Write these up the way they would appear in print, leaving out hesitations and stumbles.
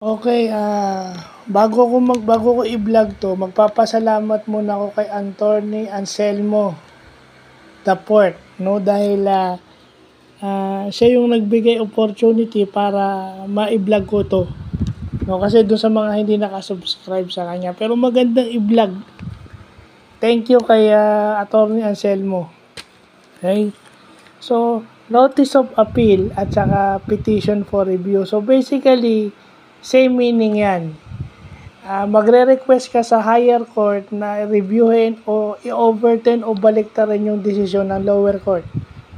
Okay, bago ko i-vlog 'to, magpapasalamat muna ako kay Attorney Anselmo Daport, 'no, dahil, siya yung nagbigay opportunity para mai-vlog ko 'to, 'no, kasi dun sa mga hindi naka-subscribe sa kanya. Pero magandang i-vlog. Thank you kay, Attorney Anselmo. Okay. So, notice of appeal at saka petition for review. So, basically, same meaning yan. Magre-request ka sa higher court na reviewin o i-overturn o baliktarin yung desisyon ng lower court.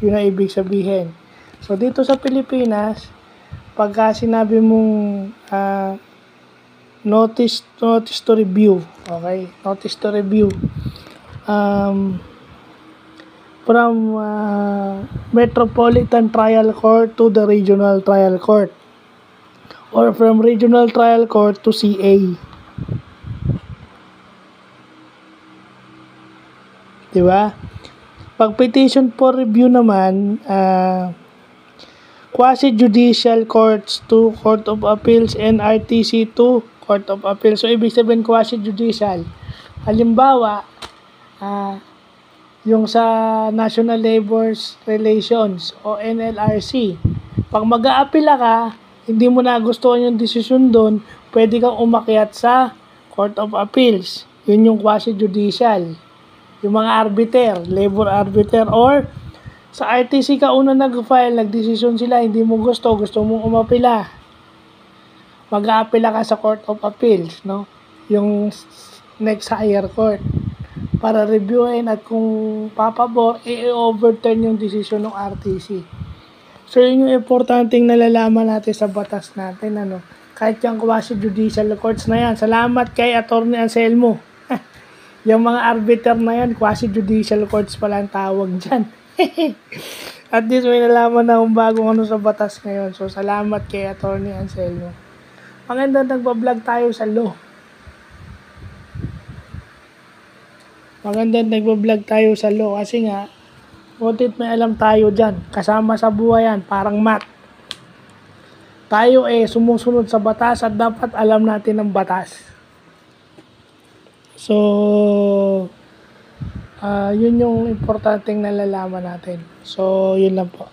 Yun ang ibig sabihin. So, dito sa Pilipinas, pagka sinabi mong notice to review, okay? Notice to review. From Metropolitan Trial Court to the Regional Trial Court, or from Regional Trial Court to CA. Diba? Pag petition for review naman, quasi-judicial courts to Court of Appeals and RTC to Court of Appeals. So, ibig sabihin quasi-judicial. Halimbawa, yung sa National Labor Relations o NLRC, pag mag-aapila ka, hindi mo nagustuhan yung desisyon doon, pwede kang umakyat sa Court of Appeals. Yun yung quasi-judicial. Yung mga arbiter, labor arbiter, or sa RTC ka una nag-file, nag-desisyon sila, hindi mo gusto mong umapila. Mag-aapila ka sa Court of Appeals, no? Yung next higher court, para reviewin at kung papabor, i-overturn yung desisyon ng RTC. So, yun yung importanteng nalalaman natin sa batas natin, ano? Kahit yung quasi-judicial courts na yan. Salamat kay Attorney Anselmo. Yung mga arbiter na yan, quasi-judicial courts pala ang tawag dyan. At least may nalaman na kung bagong ano sa batas ngayon. So, salamat kay Attorney Anselmo. Maganda nagbablog tayo sa law. Maganda nagbablog tayo sa law kasi nga, butit may alam tayo dyan. Kasama sa buhay yan, parang math. Tayo sumusunod sa batas at dapat alam natin ang batas. So, yun yung importanteng nalalaman natin. So, yun lang po.